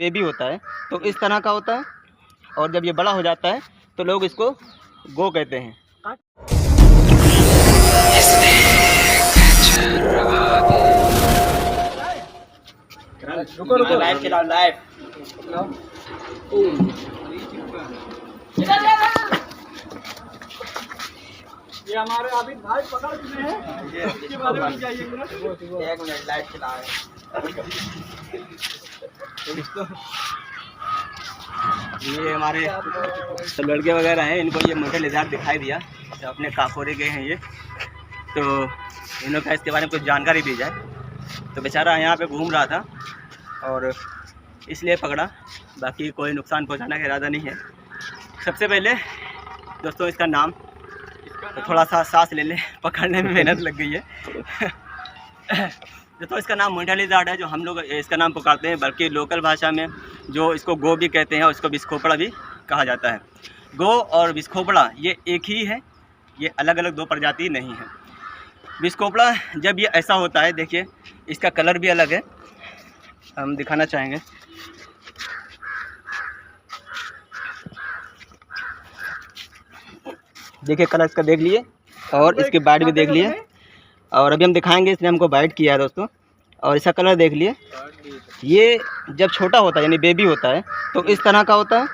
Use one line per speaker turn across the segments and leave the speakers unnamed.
Baby होता है तो इस तरह का होता है, और जब ये बड़ा हो जाता है तो लोग इसको गो कहते हैं।
रुको रुको, लाइव चलाओ, लाइव। ये हमारे आबिद भाई पकड़ चुके हैं, इसके बारे में जाइए। एक मिनट, लाइव चला है।
ये हमारे सब लड़के वगैरह हैं, इनको ये मोटे लिजार्ड दिखाई दिया तो अपने काकोरे गए हैं ये, तो इन्होंने कहा इसके बारे में कुछ जानकारी दी जाए। तो बेचारा यहाँ पे घूम रहा था और इसलिए पकड़ा, बाकी कोई नुकसान पहुँचाने का इरादा नहीं है। सबसे पहले दोस्तों इसका नाम, तो थोड़ा सा सांस ले ले, पकड़ने में मेहनत लग गई है। तो इसका नाम मोटा लिजार्ड है, जो हम लोग इसका नाम पुकारते हैं, बल्कि लोकल भाषा में जो इसको गो भी कहते हैं और इसको बिस्खोपड़ा भी कहा जाता है। गो और बिस्खोपड़ा ये एक ही है, ये अलग अलग दो प्रजाति नहीं है। बिस्खोपड़ा जब ये ऐसा होता है, देखिए इसका कलर भी अलग है, हम दिखाना चाहेंगे। देखिए कलर इसका देख लिए और इसके बाइट भी देख लिए, और अभी हम दिखाएंगे इसने हमको बाइट किया है दोस्तों, और इसका कलर देख लिए। ये जब छोटा होता है यानी बेबी होता है तो इस तरह का होता है,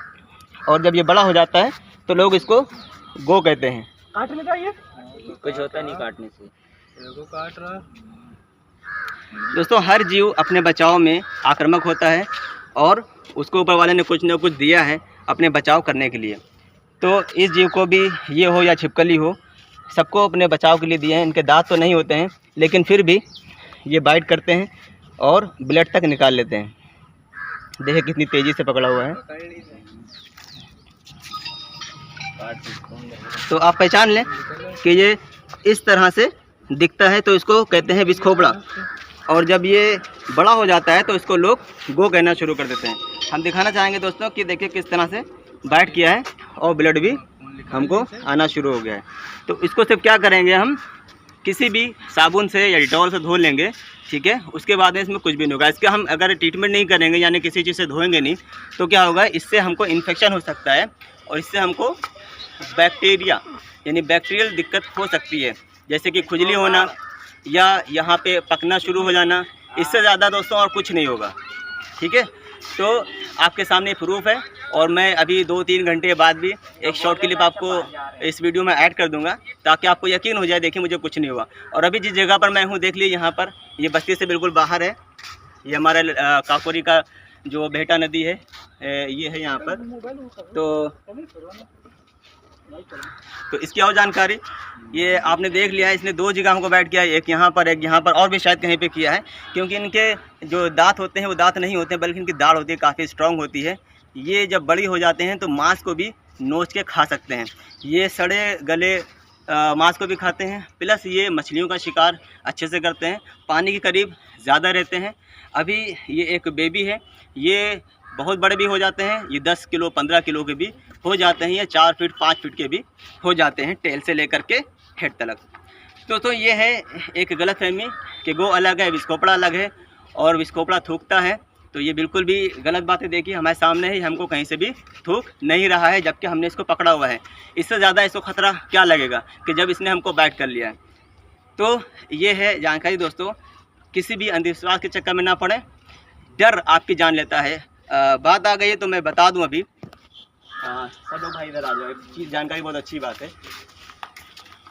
और जब ये बड़ा हो जाता है तो लोग इसको गो कहते हैं।
काटने का ये
कुछ होता नहीं काटने से,
देखो काट रहा।
दोस्तों हर जीव अपने बचाव में आक्रामक होता है, और उसको ऊपर वाले ने कुछ न कुछ दिया है अपने बचाव करने के लिए। तो इस जीव को भी, ये हो या छिपकली हो, सबको अपने बचाव के लिए दिए हैं। इनके दांत तो नहीं होते हैं, लेकिन फिर भी ये बाइट करते हैं और ब्लड तक निकाल लेते हैं। देखिए कितनी तेज़ी से पकड़ा हुआ है। तो आप पहचान लें कि ये इस तरह से दिखता है, तो इसको कहते हैं बिस्खोपड़ा, और जब ये बड़ा हो जाता है तो इसको लोग गो कहना शुरू कर देते हैं। हम दिखाना चाहेंगे दोस्तों कि देखिए किस तरह से बाइट किया है और ब्लड भी हमको आना शुरू हो गया है। तो इसको सिर्फ क्या करेंगे, हम किसी भी साबुन से या डिटॉल से धो लेंगे, ठीक है। उसके बाद में इसमें कुछ भी नहीं होगा। इसका हम अगर ट्रीटमेंट नहीं करेंगे यानी किसी चीज़ से धोएंगे नहीं, तो क्या होगा, इससे हमको इन्फेक्शन हो सकता है, और इससे हमको बैक्टीरिया यानी बैक्टीरियल दिक्कत हो सकती है, जैसे कि खुजली होना या यहाँ पे पकना शुरू हो जाना। इससे ज़्यादा दोस्तों और कुछ नहीं होगा, ठीक है। तो आपके सामने प्रूफ है, और मैं अभी 2-3 घंटे बाद भी एक शॉर्ट क्लिप आपको इस वीडियो में ऐड कर दूंगा, ताकि आपको यकीन हो जाए, देखिए मुझे कुछ नहीं हुआ। और अभी जिस जगह पर मैं हूँ देख लीजिए, यहाँ पर ये बस्ती से बिल्कुल बाहर है, ये हमारे काकोरी का जो बेहटा नदी है, ये है यहाँ पर। तो इसकी और जानकारी, ये आपने देख लिया है, इसने 2 जगह हमको बैठ किया है, एक यहाँ पर एक यहाँ पर, और भी शायद कहीं पे किया है, क्योंकि इनके जो दांत होते हैं वो दांत नहीं होते हैं, बल्कि इनकी दाढ़ होती है, काफ़ी स्ट्रॉन्ग होती है। ये जब बड़ी हो जाते हैं तो मांस को भी नोच के खा सकते हैं। ये सड़े गले मांस को भी खाते हैं, प्लस ये मछलियों का शिकार अच्छे से करते हैं, पानी के करीब ज़्यादा रहते हैं। अभी ये एक बेबी है, ये बहुत बड़े भी हो जाते हैं, ये 10 किलो 15 किलो के भी हो जाते हैं, ये 4 फीट 5 फीट के भी हो जाते हैं, टेल से लेकर के हेड तक। तो ये है एक गलतफहमी कि गो अलग है, बिस्खोपड़ा अलग है, और बिस्खोपड़ा थूकता है, तो ये बिल्कुल भी गलत बात है। देखिए हमारे सामने ही, हमको कहीं से भी थूक नहीं रहा है, जबकि हमने इसको पकड़ा हुआ है। इससे ज़्यादा इसको ख़तरा क्या लगेगा कि जब इसने हमको बाइट कर लिया है। तो ये है जानकारी दोस्तों, किसी भी अंधविश्वास के चक्कर में ना पड़े, डर आपकी जान लेता है। बात आ गई है तो मैं बता दूं अभी, सब लोग भाई इधर आ जाओ, एक चीज़ जानकारी बहुत अच्छी बात है।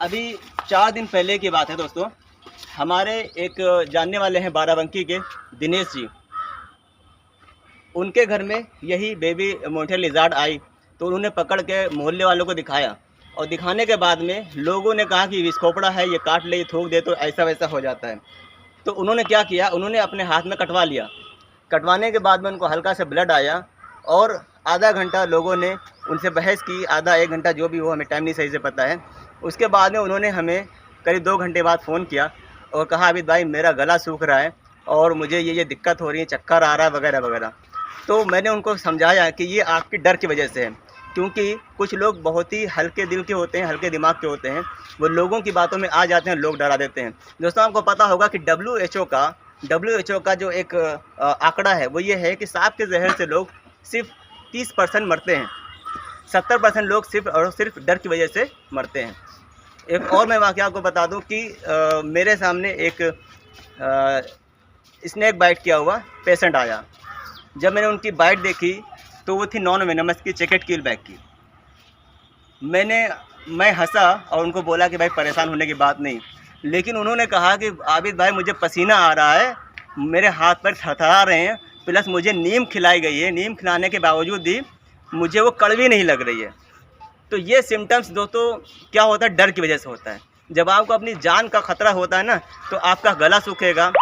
अभी 4 दिन पहले की बात है दोस्तों, हमारे एक जानने वाले हैं बाराबंकी के दिनेश जी, उनके घर में यही बेबी मोटे लिजार्ड आई, तो उन्होंने पकड़ के मोहल्ले वालों को दिखाया, और दिखाने के बाद में लोगों ने कहा कि बिस्खोपड़ा है, ये काट ले, ये थूक दे तो ऐसा वैसा हो जाता है। तो उन्होंने क्या किया, उन्होंने अपने हाथ में कटवा लिया। कटवाने के बाद में उनको हल्का से ब्लड आया, और आधा घंटा लोगों ने उनसे बहस की, आधा 1 घंटा जो भी हो, हमें टाइम नहीं सही से पता है। उसके बाद में उन्होंने हमें करीब 2 घंटे बाद फ़ोन किया और कहा अभी भाई मेरा गला सूख रहा है और मुझे ये दिक्कत हो रही है, चक्कर आ रहा है वगैरह वगैरह। तो मैंने उनको समझाया कि ये आपकी डर की वजह से है, क्योंकि कुछ लोग बहुत ही हल्के दिल के होते हैं, हल्के दिमाग के होते हैं, वो लोगों की बातों में आ जाते हैं, लोग डरा देते हैं। दोस्तों आपको पता होगा कि WHO का WHO का जो एक आंकड़ा है वो ये है कि सांप के जहर से लोग सिर्फ 30% मरते हैं, 70% लोग सिर्फ और सिर्फ डर की वजह से मरते हैं। एक और मैं वाक़या आपको बता दूं कि मेरे सामने एक स्नेक बाइट किया हुआ पेशेंट आया। जब मैंने उनकी बाइट देखी तो वो थी नॉन वेनमस की, चेकेट कील बैग की। मैं हंसा और उनको बोला कि भाई परेशान होने की बात नहीं, लेकिन उन्होंने कहा कि आबिद भाई मुझे पसीना आ रहा है, मेरे हाथ पैर थरथरा रहे हैं, प्लस मुझे नीम खिलाई गई है, नीम खिलाने के बावजूद भी मुझे वो कड़वी नहीं लग रही है। तो ये सिम्टम्स दोस्तों क्या होता है, डर की वजह से होता है। जब आपको अपनी जान का ख़तरा होता है ना, तो आपका गला सूखेगा,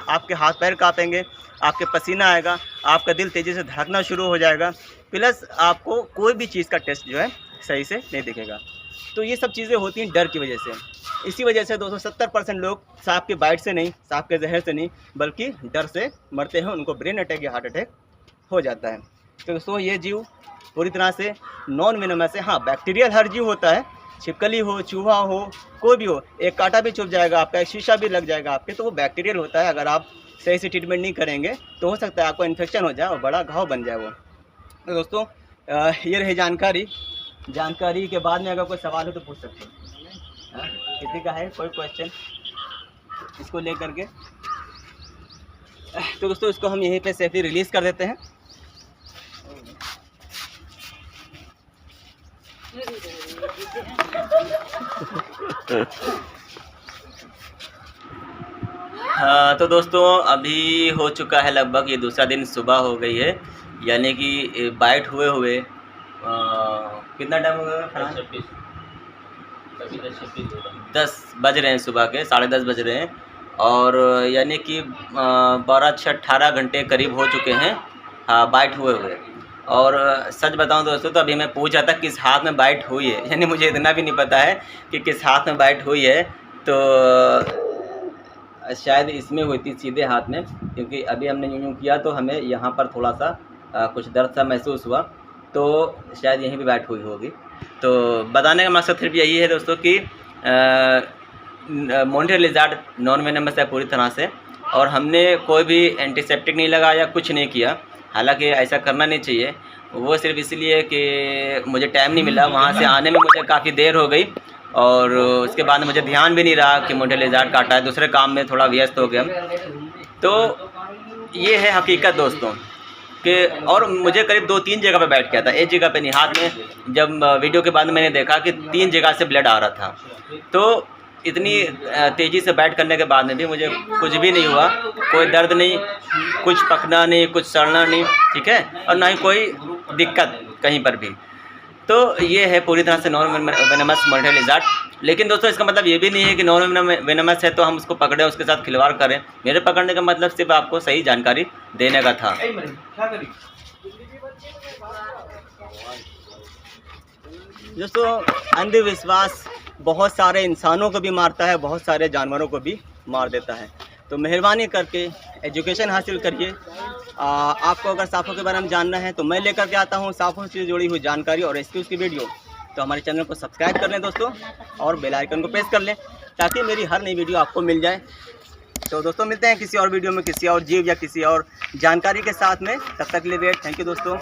आपके हाथ पैर काँपेंगे, आपके पसीना आएगा, आपका दिल तेज़ी से धड़कना शुरू हो जाएगा, प्लस आपको कोई भी चीज़ का टेस्ट जो है सही से नहीं दिखेगा। तो ये सब चीज़ें होती हैं डर की वजह से। इसी वजह से दोस्तों 70% लोग सांप की बाइट से नहीं, सांप के जहर से नहीं, बल्कि डर से मरते हैं, उनको ब्रेन अटैक या हार्ट अटैक हो जाता है। तो दोस्तों ये जीव पूरी तरह से नॉन वेनमस है। हाँ, बैक्टीरियल हर जीव होता है, छिपकली हो, चूहा हो, कोई भी हो, एक कांटा भी चुभ जाएगा आपका, एक शीशा भी लग जाएगा आपके, तो वो बैक्टीरियल होता है। अगर आप सही से ट्रीटमेंट नहीं करेंगे तो हो सकता है आपको इन्फेक्शन हो जाए और बड़ा घाव बन जाए वो। तो दोस्तों ये रही जानकारी के बाद में अगर कोई सवाल हो तो पूछ सकते हैं। किसी का है कोई क्वेश्चन इसको लेकर के? तो दोस्तों इसको हम यहीं पे सेफली रिलीज़ कर देते हैं। हाँ तो दोस्तों अभी हो चुका है लगभग ये दूसरा दिन, सुबह हो गई है, यानी कि बाइट हुए कितना टाइम हो गया? 10 बज रहे हैं, सुबह के 10:30 बज रहे हैं, और यानी कि 12-18 घंटे करीब हो चुके हैं हाँ बाइट हुए। और सच बताऊं दोस्तों तो अभी मैं पूछ रहा था किस हाथ में बाइट हुई है, यानी मुझे इतना भी नहीं पता है कि किस हाथ में बाइट हुई है। तो शायद इसमें हुई थी, सीधे हाथ में, क्योंकि अभी हमने यूँ किया तो हमें यहाँ पर थोड़ा सा कुछ दर्द सा महसूस हुआ, तो शायद यहीं भी बाइट हुई होगी। तो बताने का मकसद सिर्फ यही है दोस्तों कि मॉनिटर लिजार्ड नॉन वेनमस है पूरी तरह से, और हमने कोई भी एंटीसेप्टिक नहीं लगाया, कुछ नहीं किया। हालांकि ऐसा करना नहीं चाहिए, वो सिर्फ इसलिए कि मुझे टाइम नहीं मिला, वहाँ से आने में मुझे काफ़ी देर हो गई, और उसके बाद मुझे ध्यान भी नहीं रहा कि मॉनिटर लिजार्ड काटा है, दूसरे काम में थोड़ा व्यस्त हो गया। तो ये है हकीकत दोस्तों कि, और मुझे करीब 2-3 जगह पे बैठ गया था, एक जगह पे नहीं, हाथ में। जब वीडियो के बाद मैंने देखा कि 3 जगह से ब्लड आ रहा था, तो इतनी तेज़ी से बैठ करने के बाद में भी मुझे कुछ भी नहीं हुआ, कोई दर्द नहीं, कुछ पकना नहीं, कुछ सड़ना नहीं, ठीक है, और ना ही कोई दिक्कत कहीं पर भी। तो ये है पूरी तरह से नॉन वेनमस मॉनिटर लिजार्ड। लेकिन दोस्तों इसका मतलब ये भी नहीं है कि नॉन वेनमस है तो हम उसको पकड़ें, उसके साथ खिलवाड़ करें। मेरे पकड़ने का मतलब सिर्फ आपको सही जानकारी देने का था। दोस्तों अंधविश्वास बहुत सारे इंसानों को भी मारता है, बहुत सारे जानवरों को भी मार देता है। तो मेहरबानी करके एजुकेशन हासिल करिए। आपको अगर सांपों के बारे में जानना है तो मैं लेकर के आता हूँ सांपों से जुड़ी हुई जानकारी और रेस्क्यूज़ की वीडियो। तो हमारे चैनल को सब्सक्राइब कर लें दोस्तों, और बेल आइकन को प्रेस कर लें ताकि मेरी हर नई वीडियो आपको मिल जाए। तो दोस्तों मिलते हैं किसी और वीडियो में किसी और जीव या किसी और जानकारी के साथ में। तब तक के लिए वेट। थैंक यू दोस्तों।